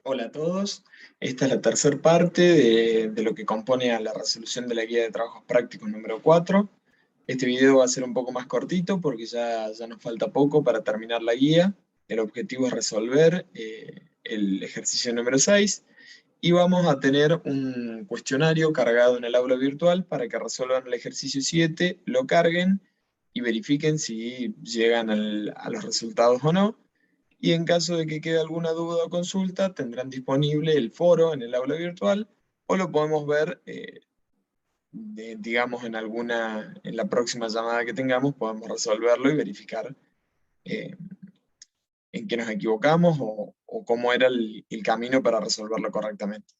Hola a todos. Esta es la tercera parte de lo que compone a la resolución de la guía de trabajos prácticos número 4. Este video va a ser un poco más cortito porque ya nos falta poco para terminar la guía. El objetivo es resolver el ejercicio número 6 y vamos a tener un cuestionario cargado en el aula virtual para que resuelvan el ejercicio 7, lo carguen y verifiquen si llegan a los resultados o no. Y en caso de que quede alguna duda o consulta, tendrán disponible el foro en el aula virtual o lo podemos ver, digamos, en la próxima llamada que tengamos, podemos resolverlo y verificar eh, en qué nos equivocamos o cómo era el camino para resolverlo correctamente.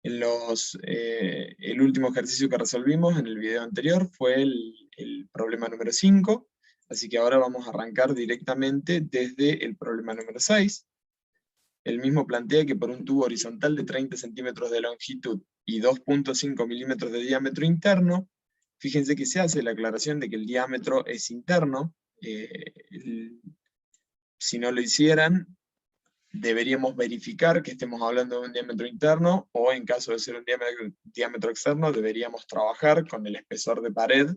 El último ejercicio que resolvimos en el video anterior fue el problema número 5, así que ahora vamos a arrancar directamente desde el problema número 6. El mismo plantea que por un tubo horizontal de 30 centímetros de longitud y 2,5 milímetros de diámetro interno, fíjense que se hace la aclaración de que el diámetro es interno. Si no lo hicieran, deberíamos verificar que estemos hablando de un diámetro interno, o en caso de ser un diámetro externo, deberíamos trabajar con el espesor de pared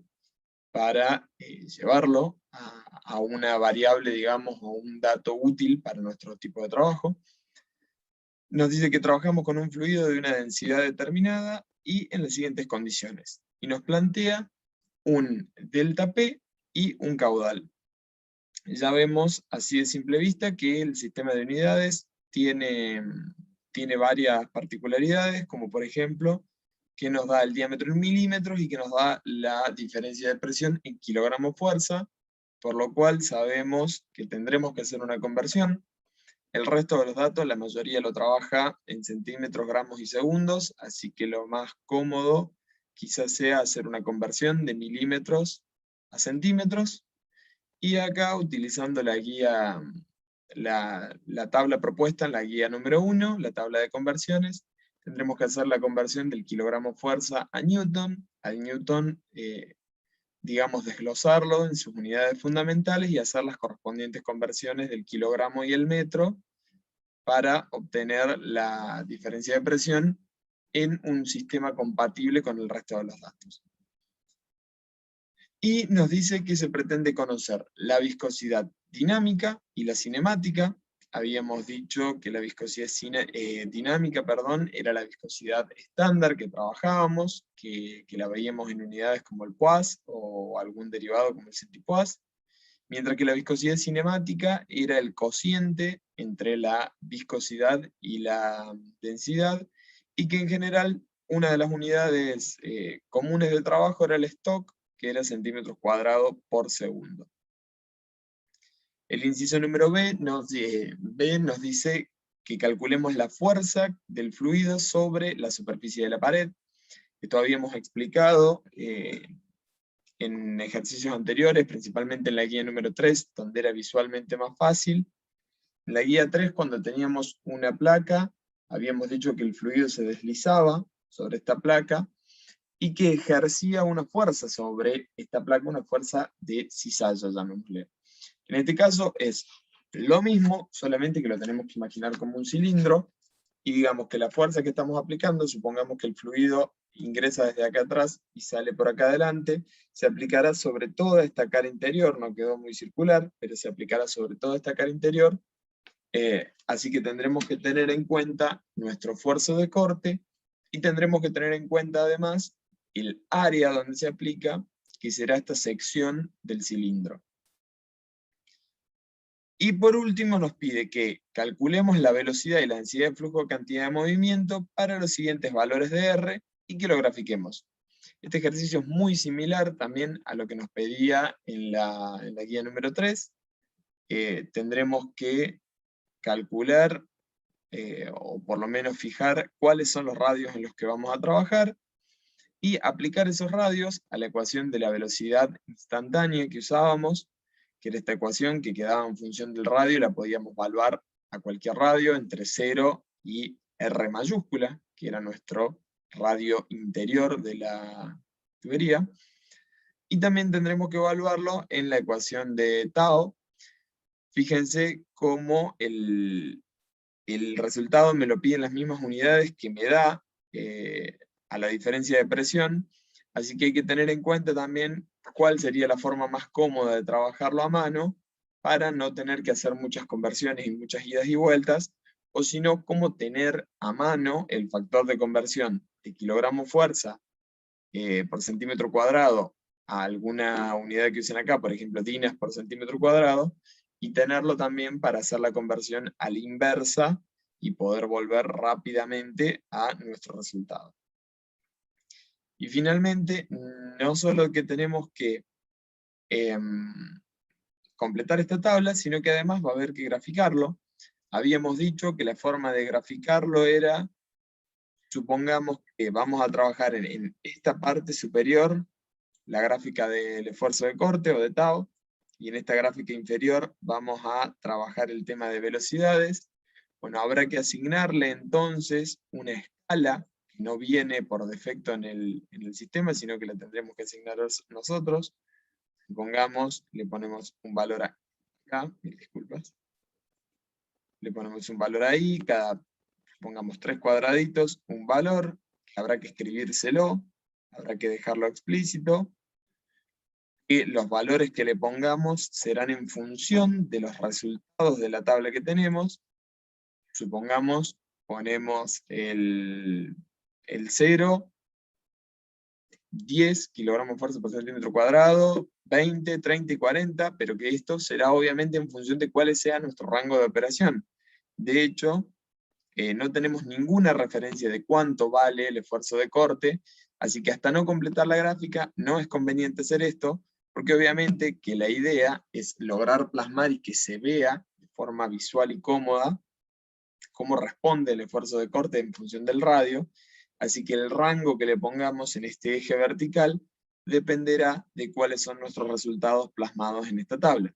para llevarlo a una variable, digamos, o un dato útil para nuestro tipo de trabajo. Nos dice que trabajamos con un fluido de una densidad determinada y en las siguientes condiciones. Y nos plantea un delta P y un caudal. Ya vemos así de simple vista que el sistema de unidades tiene varias particularidades, como por ejemplo, que nos da el diámetro en milímetros y que nos da la diferencia de presión en kilogramos fuerza, por lo cual sabemos que tendremos que hacer una conversión. El resto de los datos, la mayoría lo trabaja en centímetros, gramos y segundos, así que lo más cómodo quizás sea hacer una conversión de milímetros a centímetros. Y acá, utilizando la guía, la tabla propuesta en la guía número 1, la tabla de conversiones, tendremos que hacer la conversión del kilogramo fuerza a newton, al newton, digamos, desglosarlo en sus unidades fundamentales y hacer las correspondientes conversiones del kilogramo y el metro para obtener la diferencia de presión en un sistema compatible con el resto de los datos. Y nos dice que se pretende conocer la viscosidad dinámica y la cinemática. Habíamos dicho que la viscosidad dinámica, era la viscosidad estándar que trabajábamos, que la veíamos en unidades como el poise o algún derivado como el centipoise, mientras que la viscosidad cinemática era el cociente entre la viscosidad y la densidad, y que en general una de las unidades comunes de trabajo era el stock, que era centímetros cuadrados por segundo. El inciso número B nos dice que calculemos la fuerza del fluido sobre la superficie de la pared. Esto habíamos explicado en ejercicios anteriores, principalmente en la guía número 3, donde era visualmente más fácil. En la guía 3, cuando teníamos una placa, habíamos dicho que el fluido se deslizaba sobre esta placa, y que ejercía una fuerza sobre esta placa, una fuerza de cizalla, llamémosle. En este caso es lo mismo, solamente que lo tenemos que imaginar como un cilindro, y digamos que la fuerza que estamos aplicando, supongamos que el fluido ingresa desde acá atrás y sale por acá adelante, se aplicará sobre toda esta cara interior, no quedó muy circular, pero se aplicará sobre toda esta cara interior, así que tendremos que tener en cuenta nuestro esfuerzo de corte, y tendremos que tener en cuenta además el área donde se aplica, que será esta sección del cilindro. Y por último nos pide que calculemos la velocidad y la densidad de flujo de cantidad de movimiento para los siguientes valores de R y que lo grafiquemos. Este ejercicio es muy similar también a lo que nos pedía en la guía número 3. Tendremos que calcular, o por lo menos fijar, cuáles son los radios en los que vamos a trabajar, y aplicar esos radios a la ecuación de la velocidad instantánea que usábamos, que era esta ecuación que quedaba en función del radio, y la podíamos evaluar a cualquier radio entre 0 y R mayúscula, que era nuestro radio interior de la tubería. Y también tendremos que evaluarlo en la ecuación de Tao. Fíjense cómo el resultado me lo pide en las mismas unidades que me da a la diferencia de presión, así que hay que tener en cuenta también cuál sería la forma más cómoda de trabajarlo a mano para no tener que hacer muchas conversiones y muchas idas y vueltas, o si no, cómo tener a mano el factor de conversión de kilogramo fuerza por centímetro cuadrado a alguna unidad que usen acá, por ejemplo, dinas por centímetro cuadrado, y tenerlo también para hacer la conversión a la inversa y poder volver rápidamente a nuestro resultado. Y finalmente, no solo que tenemos que completar esta tabla, sino que además va a haber que graficarlo. Habíamos dicho que la forma de graficarlo era, supongamos que vamos a trabajar en esta parte superior, la gráfica del esfuerzo de corte o de tau, y en esta gráfica inferior vamos a trabajar el tema de velocidades. Bueno, habrá que asignarle entonces una escala que no viene por defecto en el sistema, sino que la tendremos que asignar nosotros. Supongamos, le ponemos un valor acá, mil disculpas. Le ponemos un valor ahí, pongamos 3 cuadraditos, un valor, que habrá que escribírselo, habrá que dejarlo explícito, y los valores que le pongamos serán en función de los resultados de la tabla que tenemos. Supongamos, ponemos el 0, 10 kilogramos fuerza por centímetro cuadrado, 20, 30 y 40, pero que esto será obviamente en función de cuál sea nuestro rango de operación. De hecho, no tenemos ninguna referencia de cuánto vale el esfuerzo de corte, así que hasta no completar la gráfica no es conveniente hacer esto, porque obviamente que la idea es lograr plasmar y que se vea de forma visual y cómoda cómo responde el esfuerzo de corte en función del radio, así que el rango que le pongamos en este eje vertical dependerá de cuáles son nuestros resultados plasmados en esta tabla.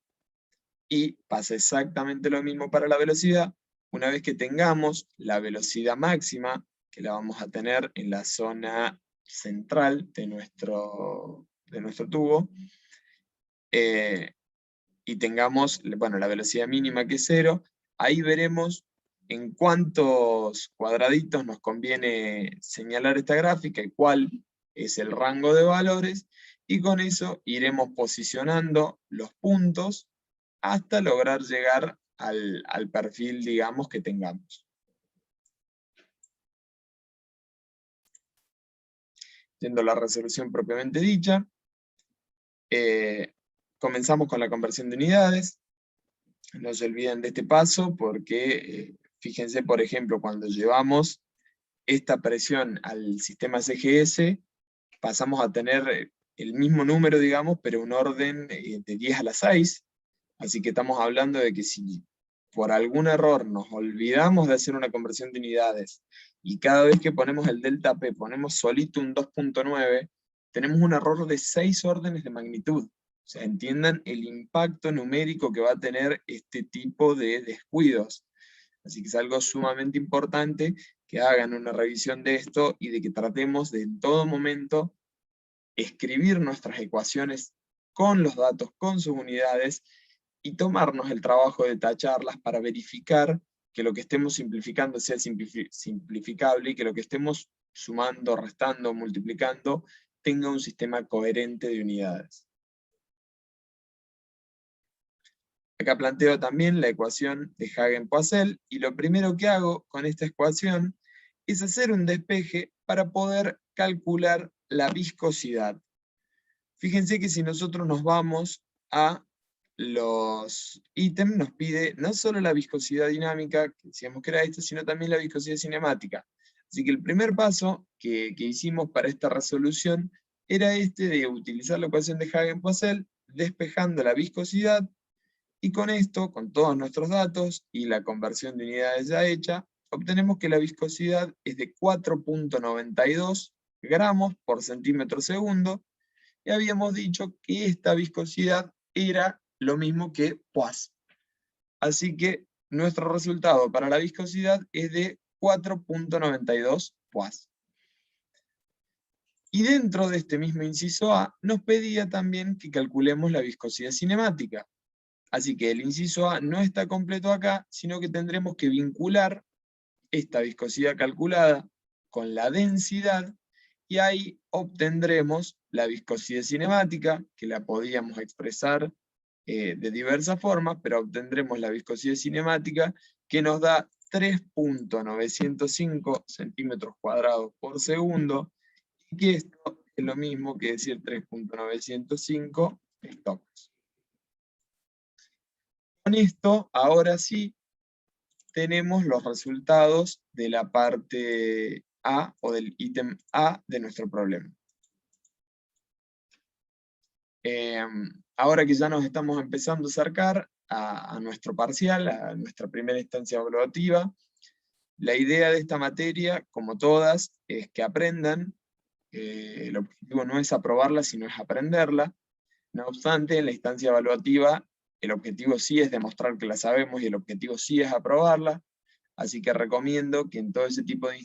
Y pasa exactamente lo mismo para la velocidad. Una vez que tengamos la velocidad máxima, que la vamos a tener en la zona central de nuestro tubo, y tengamos, bueno, la velocidad mínima que es 0, ahí veremos en cuántos cuadraditos nos conviene señalar esta gráfica y cuál es el rango de valores, y con eso iremos posicionando los puntos hasta lograr llegar al perfil, digamos, que tengamos. Yendo a la resolución propiamente dicha, comenzamos con la conversión de unidades. No se olviden de este paso porque, fíjense, por ejemplo, cuando llevamos esta presión al sistema CGS, pasamos a tener el mismo número, digamos, pero un orden de 10 a la 6, así que estamos hablando de que si por algún error nos olvidamos de hacer una conversión de unidades, y cada vez que ponemos el delta P ponemos solito un 2.9, tenemos un error de 6 órdenes de magnitud. O sea, entiendan el impacto numérico que va a tener este tipo de descuidos. Así que es algo sumamente importante que hagan una revisión de esto y de que tratemos de en todo momento escribir nuestras ecuaciones con los datos, con sus unidades, y tomarnos el trabajo de tacharlas para verificar que lo que estemos simplificando sea simplificable y que lo que estemos sumando, restando, multiplicando tenga un sistema coherente de unidades. Acá planteo también la ecuación de Hagen-Poiseuille, y lo primero que hago con esta ecuación es hacer un despeje para poder calcular la viscosidad. Fíjense que si nosotros nos vamos a los ítems, nos pide no solo la viscosidad dinámica, que decíamos que era esta, sino también la viscosidad cinemática. Así que el primer paso que hicimos para esta resolución era este de utilizar la ecuación de Hagen-Poiseuille, despejando la viscosidad, y con esto, con todos nuestros datos y la conversión de unidades ya hecha, obtenemos que la viscosidad es de 4.92 gramos por centímetro segundo, y habíamos dicho que esta viscosidad era lo mismo que Poisson. Así que nuestro resultado para la viscosidad es de 4.92 Poisson. Y dentro de este mismo inciso A, nos pedía también que calculemos la viscosidad cinemática. Así que el inciso A no está completo acá, sino que tendremos que vincular esta viscosidad calculada con la densidad, y ahí obtendremos la viscosidad cinemática, que la podíamos expresar de diversas formas, pero obtendremos la viscosidad cinemática que nos da 3.905 centímetros cuadrados por segundo, y que esto es lo mismo que decir 3.905 stops. Con esto, ahora sí, tenemos los resultados de la parte A o del ítem A de nuestro problema. Ahora que ya nos estamos empezando a acercar a nuestro parcial, a nuestra primera instancia evaluativa, la idea de esta materia, como todas, es que aprendan. El objetivo no es aprobarla, sino es aprenderla. No obstante, en la instancia evaluativa, el objetivo sí es demostrar que la sabemos y el objetivo sí es aprobarla. Así que recomiendo que en todo ese tipo de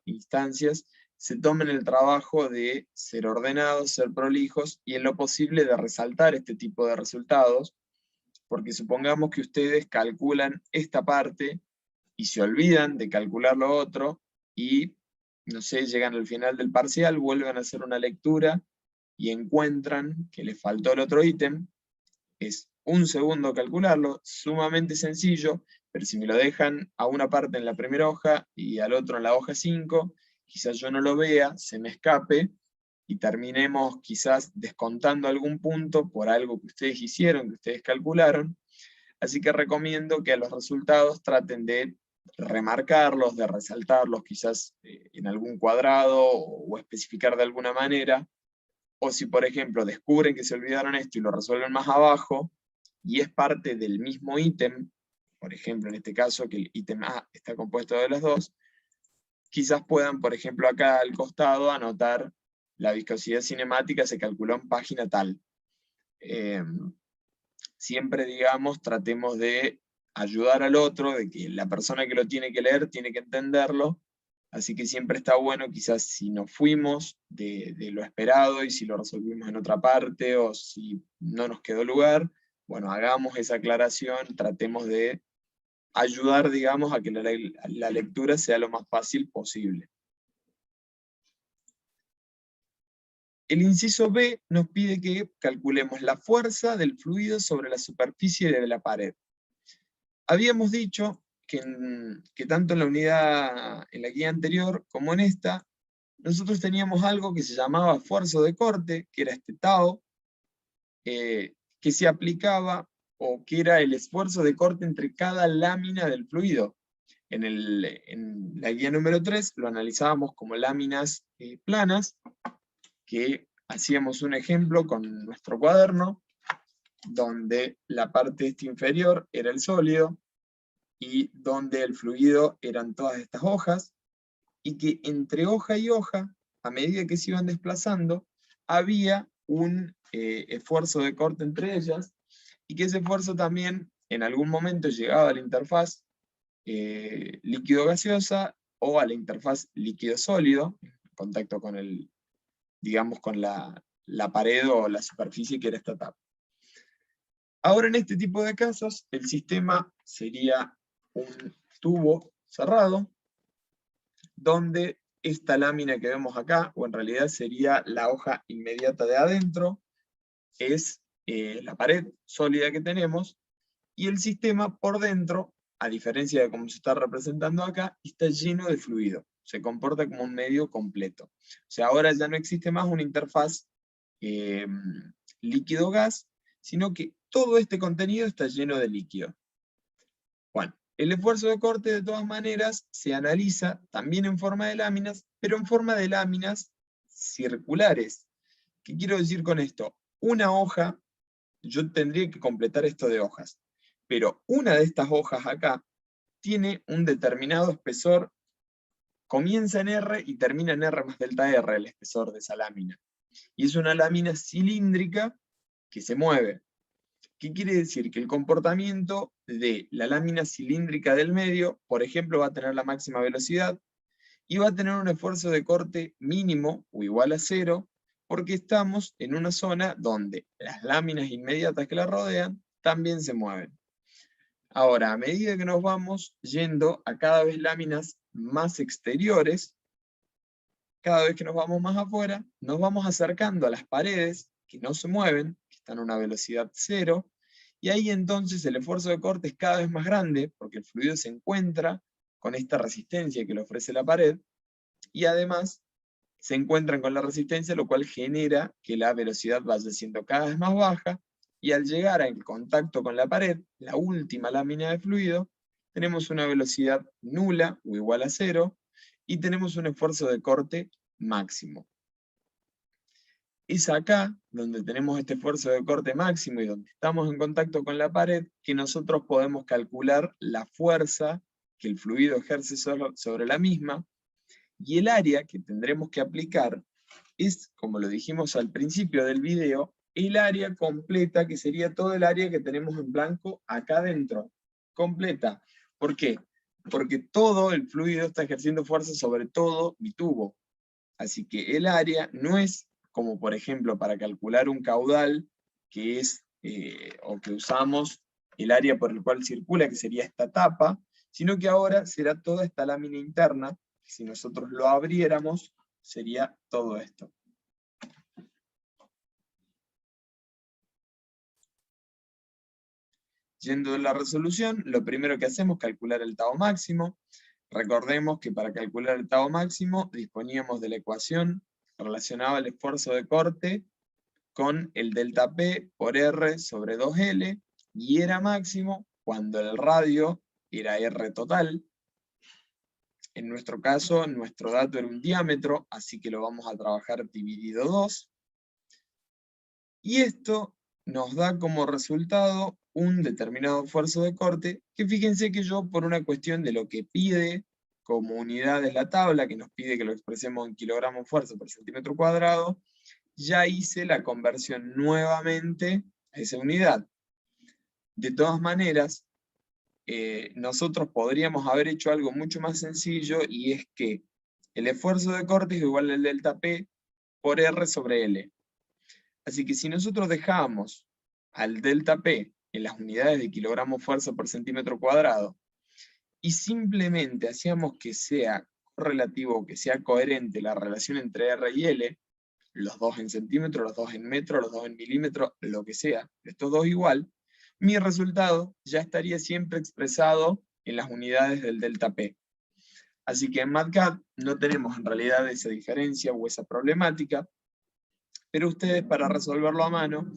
instancias se tomen el trabajo de ser ordenados, ser prolijos y en lo posible de resaltar este tipo de resultados, porque supongamos que ustedes calculan esta parte y se olvidan de calcular lo otro y, no sé, llegan al final del parcial, vuelven a hacer una lectura y encuentran que les faltó el otro ítem. Es un segundo calcularlo, sumamente sencillo, pero si me lo dejan a una parte en la primera hoja y al otro en la hoja 5, quizás yo no lo vea, se me escape, y terminemos quizás descontando algún punto por algo que ustedes hicieron, que ustedes calcularon. Así que recomiendo que a los resultados traten de remarcarlos, de resaltarlos quizás en algún cuadrado o especificar de alguna manera. O si, por ejemplo, descubren que se olvidaron esto y lo resuelven más abajo, y es parte del mismo ítem, por ejemplo, en este caso, que el ítem A está compuesto de los dos, quizás puedan, por ejemplo, acá al costado anotar la viscosidad cinemática se calculó en página tal. Siempre, digamos, tratemos de ayudar al otro, de que la persona que lo tiene que leer tiene que entenderlo, así que siempre está bueno, quizás si nos fuimos de lo esperado y si lo resolvimos en otra parte o si no nos quedó lugar, bueno, hagamos esa aclaración, tratemos de ayudar, digamos, a que la lectura sea lo más fácil posible. El inciso B nos pide que calculemos la fuerza del fluido sobre la superficie de la pared. Habíamos dicho que tanto en la unidad, en la guía anterior, como en esta, nosotros teníamos algo que se llamaba esfuerzo de corte, que era este tau, que se aplicaba, o que era el esfuerzo de corte entre cada lámina del fluido. En la guía número 3 lo analizábamos como láminas planas, que hacíamos un ejemplo con nuestro cuaderno, donde la parte inferior era el sólido, y donde el fluido eran todas estas hojas, y que entre hoja y hoja, a medida que se iban desplazando, había un esfuerzo de corte entre ellas, y que ese esfuerzo también en algún momento llegaba a la interfaz líquido-gaseosa o a la interfaz líquido-sólido, en contacto con el, digamos, con la pared o la superficie que era esta tapa. Ahora, en este tipo de casos, el sistema sería un tubo cerrado, donde esta lámina que vemos acá, o en realidad sería la hoja inmediata de adentro, es la pared sólida que tenemos, y el sistema por dentro, a diferencia de cómo se está representando acá, está lleno de fluido, se comporta como un medio completo. O sea, ahora ya no existe más una interfaz líquido-gas, sino que todo este contenido está lleno de líquido. Bueno, el esfuerzo de corte de todas maneras se analiza también en forma de láminas, pero en forma de láminas circulares. ¿Qué quiero decir con esto? Una hoja, yo tendría que completar esto de hojas, pero una de estas hojas acá tiene un determinado espesor, comienza en R y termina en R más delta R, el espesor de esa lámina. Y es una lámina cilíndrica que se mueve. ¿Qué quiere decir? Que el comportamiento de la lámina cilíndrica del medio, por ejemplo, va a tener la máxima velocidad y va a tener un esfuerzo de corte mínimo o igual a 0, porque estamos en una zona donde las láminas inmediatas que la rodean también se mueven. Ahora, a medida que nos vamos yendo a cada vez láminas más exteriores, cada vez que nos vamos más afuera, nos vamos acercando a las paredes que no se mueven, que están a una velocidad cero, y ahí entonces el esfuerzo de corte es cada vez más grande, porque el fluido se encuentra con esta resistencia que le ofrece la pared, y además se encuentran con la resistencia, lo cual genera que la velocidad vaya siendo cada vez más baja, y al llegar al contacto con la pared, la última lámina de fluido, tenemos una velocidad nula o igual a cero, y tenemos un esfuerzo de corte máximo. Es acá donde tenemos este esfuerzo de corte máximo y donde estamos en contacto con la pared que nosotros podemos calcular la fuerza que el fluido ejerce sobre la misma, y el área que tendremos que aplicar es, como lo dijimos al principio del video, el área completa, que sería todo el área que tenemos en blanco acá adentro. Completa. ¿Por qué? Porque todo el fluido está ejerciendo fuerza sobre todo mi tubo. Así que el área no es como, por ejemplo, para calcular un caudal, que es, o que usamos el área por el cual circula, que sería esta tapa, sino que ahora será toda esta lámina interna, que si nosotros lo abriéramos, sería todo esto. Yendo de la resolución, lo primero que hacemos es calcular el tau máximo. Recordemos que para calcular el tau máximo disponíamos de la ecuación que relacionaba el esfuerzo de corte con el delta P por R sobre 2L, y era máximo cuando el radio era R total. En nuestro caso, nuestro dato era un diámetro, así que lo vamos a trabajar dividido 2. Y esto nos da como resultado un determinado esfuerzo de corte, que fíjense que yo, por una cuestión de lo que pide como unidad de la tabla, que nos pide que lo expresemos en kilogramos fuerza por centímetro cuadrado, ya hice la conversión nuevamente a esa unidad. De todas maneras, nosotros podríamos haber hecho algo mucho más sencillo, y es que el esfuerzo de corte es igual al delta P por R sobre L. Así que si nosotros dejamos al delta P en las unidades de kilogramos fuerza por centímetro cuadrado, y simplemente hacíamos que sea correlativo, que sea coherente la relación entre R y L, los dos en centímetros, los dos en metros, los dos en milímetros, lo que sea, estos dos igual, mi resultado ya estaría siempre expresado en las unidades del delta P. Así que en MATCAD no tenemos en realidad esa diferencia o esa problemática, pero ustedes, para resolverlo a mano,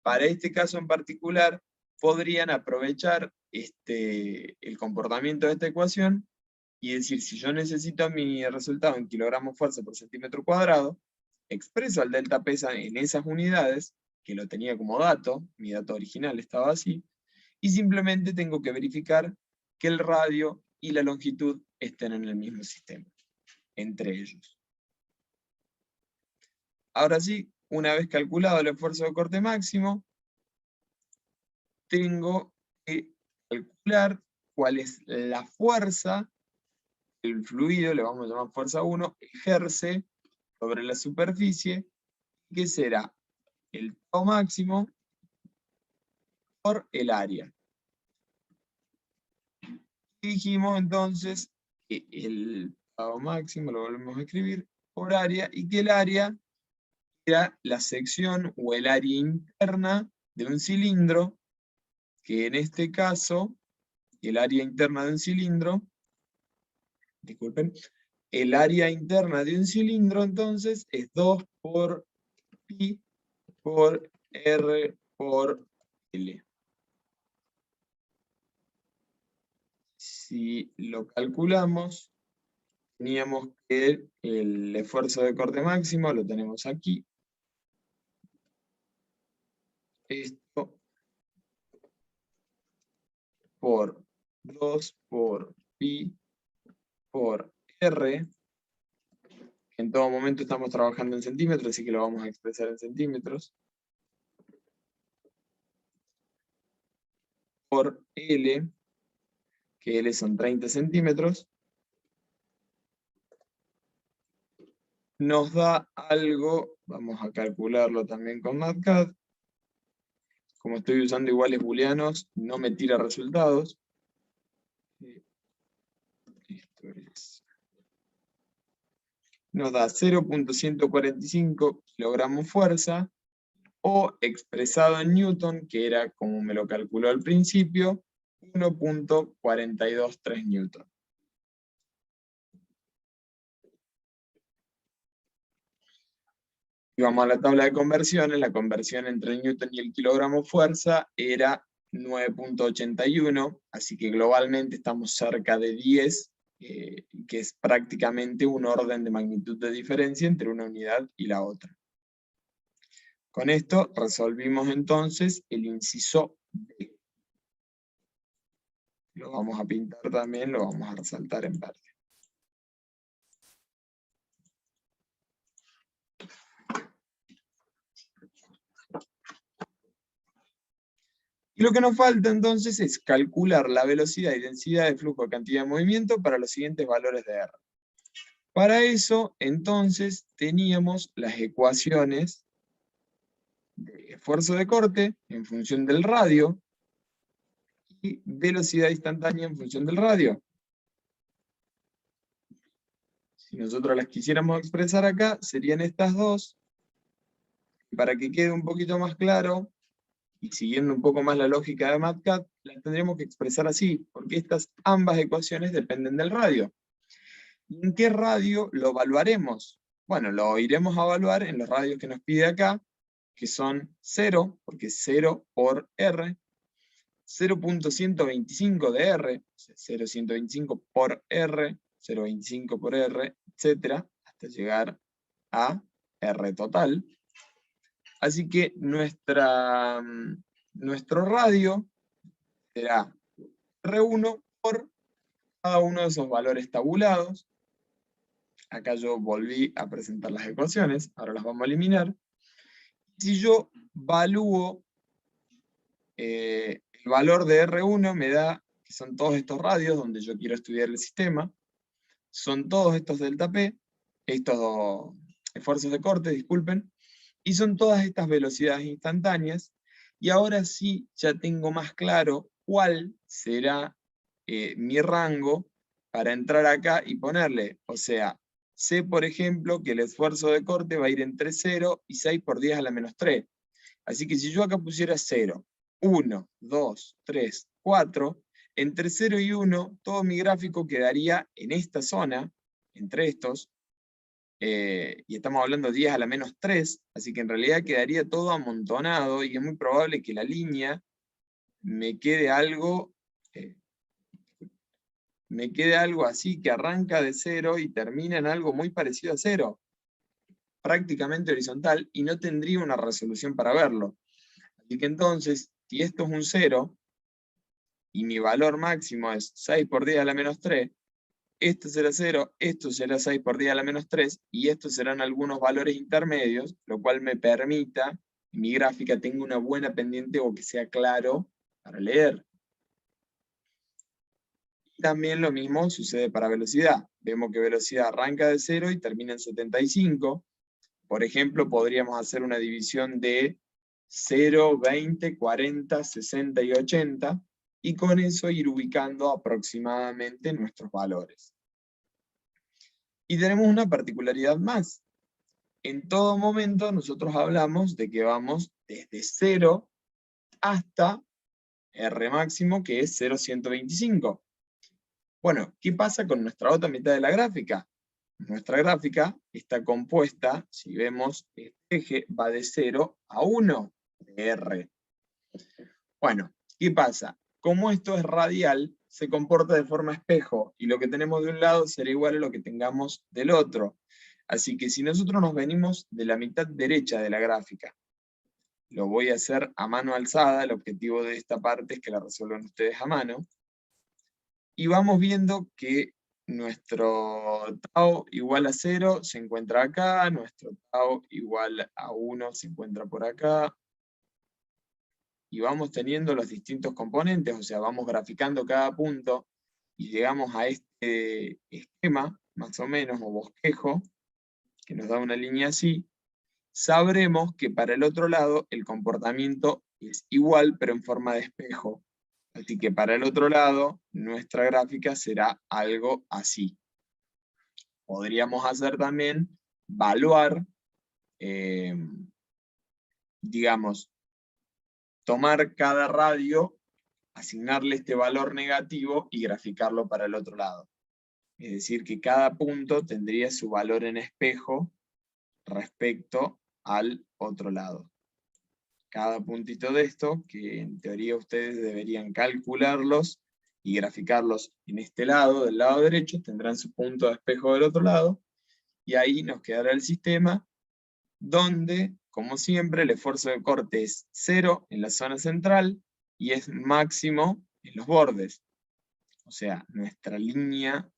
para este caso en particular, podrían aprovechar el comportamiento de esta ecuación y decir, si yo necesito mi resultado en kilogramos fuerza por centímetro cuadrado, expreso al delta P en esas unidades, que lo tenía como dato, mi dato original estaba así, y simplemente tengo que verificar que el radio y la longitud estén en el mismo sistema, entre ellos. Ahora sí, una vez calculado el esfuerzo de corte máximo, tengo que calcular cuál es la fuerza que el fluido, le vamos a llamar fuerza 1, ejerce sobre la superficie, que será el tau máximo por el área. Y dijimos entonces que el tau máximo lo volvemos a escribir por área, y que el área era la sección o el área interna de un cilindro, que en este caso, el área interna de un cilindro, disculpen, el área interna de un cilindro entonces es 2 por pi por R por L. Si lo calculamos, teníamos que el esfuerzo de corte máximo lo tenemos aquí. Esto por 2 por pi por R. En todo momento estamos trabajando en centímetros, así que lo vamos a expresar en centímetros. Por L, que L son 30 centímetros. Nos da algo, vamos a calcularlo también con MATCAD, como estoy usando iguales booleanos, no me tira resultados. Nos da 0.145 kilogramos fuerza, o expresado en Newton, que era como me lo calculó al principio, 1.423 Newton. Y vamos a la tabla de conversiones. La conversión entre el Newton y el kilogramo fuerza era 9.81, así que globalmente estamos cerca de 10, que es prácticamente un orden de magnitud de diferencia entre una unidad y la otra. Con esto resolvimos entonces el inciso B. Lo vamos a pintar también, lo vamos a resaltar en verde. Y lo que nos falta entonces es calcular la velocidad y densidad de flujo de cantidad de movimiento para los siguientes valores de R. Para eso, entonces, teníamos las ecuaciones de esfuerzo de corte en función del radio y velocidad instantánea en función del radio. Si nosotros las quisiéramos expresar acá, serían estas dos. Para que quede un poquito más claro, y siguiendo un poco más la lógica de MATCAT, las tendríamos que expresar así, porque estas ambas ecuaciones dependen del radio. ¿Y en qué radio lo evaluaremos? Bueno, lo iremos a evaluar en los radios que nos pide acá, que son 0, porque es 0 por R, 0.125 de R, 0.125 por R, 0.25 por R, etc., hasta llegar a R total. Así que nuestro radio será R1 por cada uno de esos valores tabulados. Acá yo volví a presentar las ecuaciones, ahora las vamos a eliminar. Si yo evalúo el valor de R1, me da que son todos estos radios donde yo quiero estudiar el sistema, son todos estos delta P, estos esfuerzos de corte, disculpen, y son todas estas velocidades instantáneas, y ahora sí ya tengo más claro cuál será mi rango para entrar acá y ponerle, o sea, sé por ejemplo que el esfuerzo de corte va a ir entre 0 y 6 por 10 a la menos 3. Así que si yo acá pusiera 0, 1, 2, 3, 4, entre 0 y 1, todo mi gráfico quedaría en esta zona, entre estos, y estamos hablando 10 a la menos 3, así que en realidad quedaría todo amontonado, y es muy probable que la línea me quede algo así, que arranca de 0 y termina en algo muy parecido a 0, prácticamente horizontal, y no tendría una resolución para verlo. Así que entonces, si esto es un 0, y mi valor máximo es 6 por 10 a la menos 3, esto será 0, esto será 6 por 10 a la menos 3, y estos serán algunos valores intermedios, lo cual me permita que mi gráfica tenga una buena pendiente o que sea claro para leer. Y también lo mismo sucede para velocidad. Vemos que velocidad arranca de 0 y termina en 75. Por ejemplo, podríamos hacer una división de 0, 20, 40, 60 y 80, y con eso ir ubicando aproximadamente nuestros valores. Y tenemos una particularidad más. En todo momento nosotros hablamos de que vamos desde 0 hasta R máximo, que es 0,125. Bueno, ¿qué pasa con nuestra otra mitad de la gráfica? Nuestra gráfica está compuesta, si vemos, este eje va de 0 a 1 de R. Bueno, ¿qué pasa? Como esto es radial, se comporta de forma espejo, y lo que tenemos de un lado será igual a lo que tengamos del otro. Así que si nosotros nos venimos de la mitad derecha de la gráfica, lo voy a hacer a mano alzada, el objetivo de esta parte es que la resuelvan ustedes a mano, y vamos viendo que nuestro tau igual a 0 se encuentra acá, nuestro tau igual a 1 se encuentra por acá, y vamos teniendo los distintos componentes, o sea, vamos graficando cada punto, y llegamos a este esquema, más o menos, o bosquejo, que nos da una línea así. Sabremos que para el otro lado el comportamiento es igual, pero en forma de espejo. Así que para el otro lado, nuestra gráfica será algo así. Podríamos hacer también, evaluar, digamos, tomar cada radio, asignarle este valor negativo y graficarlo para el otro lado. Es decir, que cada punto tendría su valor en espejo respecto al otro lado. Cada puntito de esto, que en teoría ustedes deberían calcularlos y graficarlos en este lado, del lado derecho, tendrán su punto de espejo del otro lado, y ahí nos quedará el sistema donde, como siempre, el esfuerzo de corte es 0 en la zona central y es máximo en los bordes. O sea, nuestra línea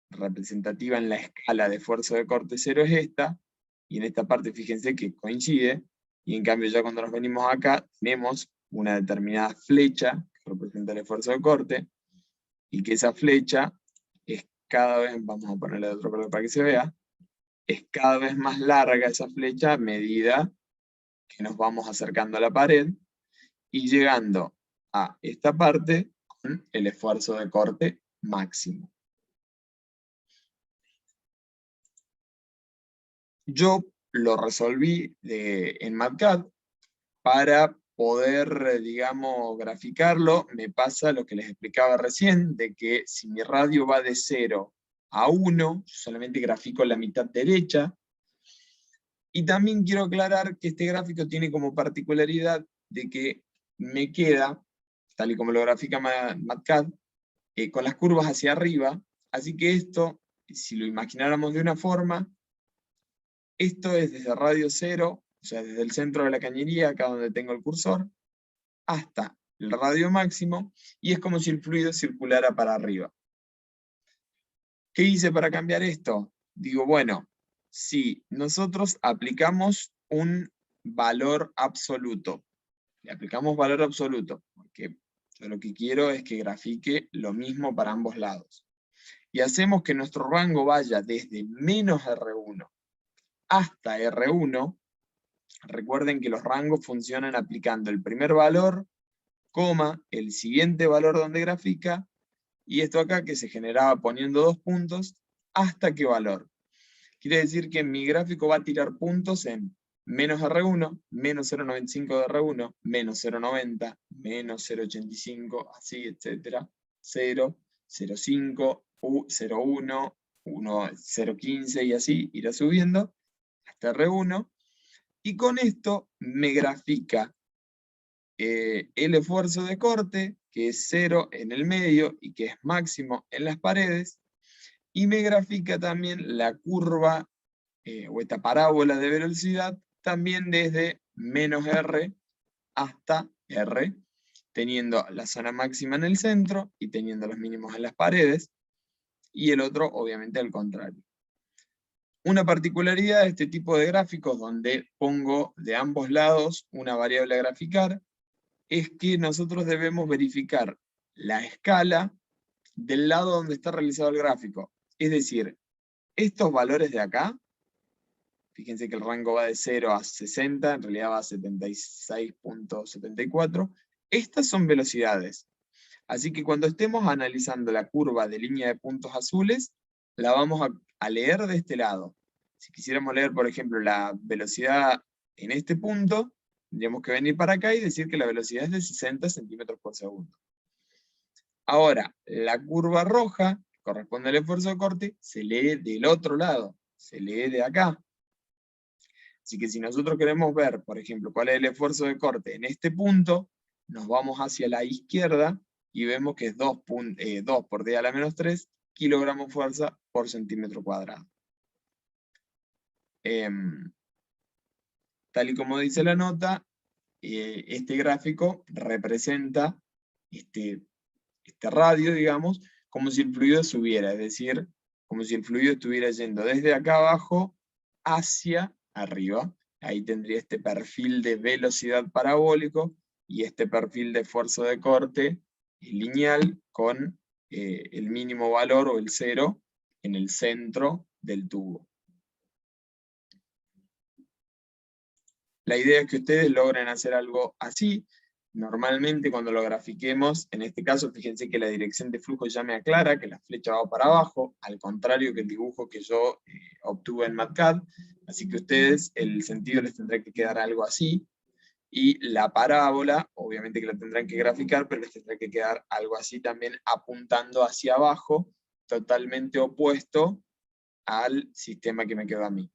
representativa en la escala de esfuerzo de corte 0 es esta, y en esta parte fíjense que coincide, y en cambio ya cuando nos venimos acá tenemos una determinada flecha que representa el esfuerzo de corte, y que esa flecha es cada vez, vamos a ponerle de otro color para que se vea, es cada vez más larga esa flecha a medida que nos vamos acercando a la pared, y llegando a esta parte con el esfuerzo de corte máximo. Yo lo resolví en MATCAD para poder, digamos, graficarlo. Me pasa lo que les explicaba recién, de que si mi radio va de 0 a 1, yo solamente grafico la mitad derecha. Y también quiero aclarar que este gráfico tiene como particularidad de que me queda, tal y como lo grafica MATCAD, con las curvas hacia arriba. Así que esto, si lo imagináramos de una forma, esto es desde radio 0, o sea, desde el centro de la cañería, acá donde tengo el cursor, hasta el radio máximo, y es como si el fluido circulara para arriba. ¿Qué hice para cambiar esto? Digo, bueno, si nosotros aplicamos un valor absoluto, le aplicamos valor absoluto, porque yo lo que quiero es que grafique lo mismo para ambos lados, y hacemos que nuestro rango vaya desde menos R1 hasta R1, recuerden que los rangos funcionan aplicando el primer valor, coma, el siguiente valor donde grafica, y esto acá que se generaba poniendo 2 puntos, ¿hasta qué valor? Quiere decir que mi gráfico va a tirar puntos en menos R1, menos 0,95 de R1, menos 0,90, menos 0,85, así, etc. 0, 0,5, 0,1, 0,15 y así irá subiendo hasta R1. Y con esto me grafica el esfuerzo de corte, que es 0 en el medio y que es máximo en las paredes, y me grafica también la curva o esta parábola de velocidad también desde menos R hasta R, teniendo la zona máxima en el centro y teniendo los mínimos en las paredes, y el otro obviamente al contrario. Una particularidad de este tipo de gráficos, donde pongo de ambos lados una variable a graficar, es que nosotros debemos verificar la escala del lado donde está realizado el gráfico. Es decir, estos valores de acá, fíjense que el rango va de 0 a 60, en realidad va a 76.74, estas son velocidades. Así que cuando estemos analizando la curva de línea de puntos azules, la vamos a leer de este lado. Si quisiéramos leer, por ejemplo, la velocidad en este punto, tendríamos que venir para acá y decir que la velocidad es de 60 centímetros por segundo. Ahora, la curva roja, que corresponde al esfuerzo de corte, se lee del otro lado, se lee de acá. Así que si nosotros queremos ver, por ejemplo, cuál es el esfuerzo de corte en este punto, nos vamos hacia la izquierda y vemos que es 2 por 10 a la menos 3 kilogramos fuerza por centímetro cuadrado. Tal y como dice la nota, este gráfico representa este radio, digamos, como si el fluido subiera, es decir, como si el fluido estuviera yendo desde acá abajo hacia arriba. Ahí tendría este perfil de velocidad parabólico y este perfil de esfuerzo de corte lineal con el mínimo valor o el 0 en el centro del tubo. La idea es que ustedes logren hacer algo así. Normalmente cuando lo grafiquemos, en este caso, fíjense que la dirección de flujo ya me aclara que la flecha va para abajo, al contrario que el dibujo que yo obtuve en MATCAD, así que ustedes el sentido les tendrá que quedar algo así, y la parábola, obviamente que la tendrán que graficar, pero les tendrá que quedar algo así también apuntando hacia abajo, totalmente opuesto al sistema que me quedó a mí.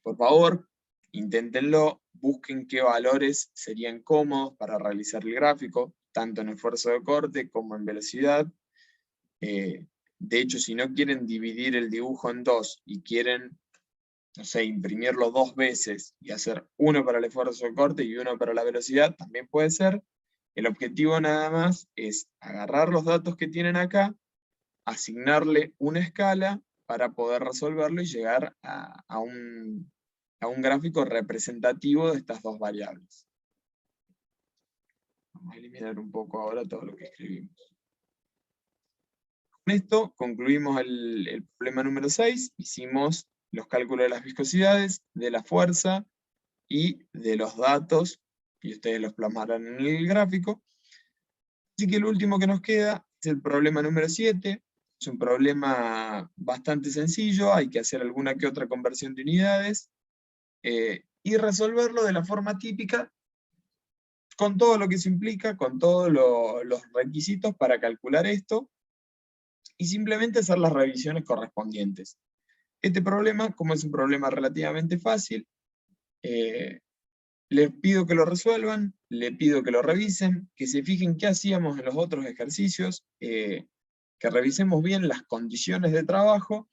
Por favor, inténtenlo, busquen qué valores serían cómodos para realizar el gráfico, tanto en esfuerzo de corte como en velocidad. De hecho, si no quieren dividir el dibujo en dos y quieren, no sé, imprimirlo 2 veces y hacer uno para el esfuerzo de corte y uno para la velocidad, también puede ser. El objetivo nada más es agarrar los datos que tienen acá, asignarle una escala para poder resolverlo y llegar a un gráfico representativo de estas dos variables. Vamos a eliminar un poco ahora todo lo que escribimos. Con esto concluimos el problema número 6. Hicimos los cálculos de las viscosidades, de la fuerza y de los datos, y ustedes los plasmarán en el gráfico. Así que el último que nos queda es el problema número 7. Es un problema bastante sencillo, hay que hacer alguna que otra conversión de unidades, y resolverlo de la forma típica, con todo lo que se implica, con todos los requisitos para calcular esto, y simplemente hacer las revisiones correspondientes. Este problema, como es un problema relativamente fácil, les pido que lo resuelvan, les pido que lo revisen, que se fijen qué hacíamos en los otros ejercicios, que revisemos bien las condiciones de trabajo,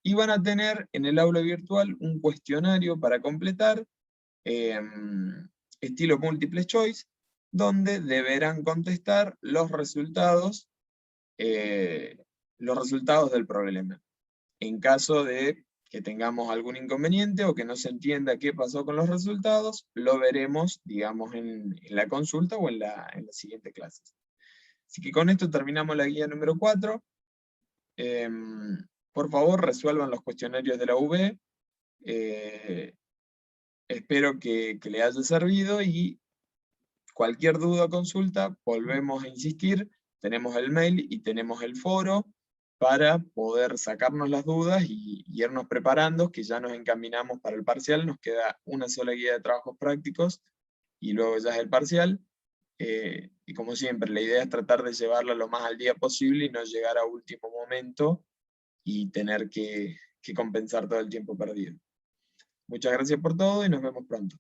y van a tener en el aula virtual un cuestionario para completar, estilo multiple choice, donde deberán contestar los resultados del problema. En caso de que tengamos algún inconveniente o que no se entienda qué pasó con los resultados, lo veremos, digamos, en la consulta o en la siguiente clase. Así que con esto terminamos la guía número 4. Por favor, resuelvan los cuestionarios de la UB. Espero que le haya servido, y cualquier duda o consulta, volvemos a insistir, tenemos el mail y tenemos el foro para poder sacarnos las dudas y irnos preparando, que ya nos encaminamos para el parcial. Nos queda una sola guía de trabajos prácticos y luego ya es el parcial. Y como siempre, la idea es tratar de llevarla lo más al día posible y no llegar a último momento y tener que compensar todo el tiempo perdido. Muchas gracias por todo y nos vemos pronto.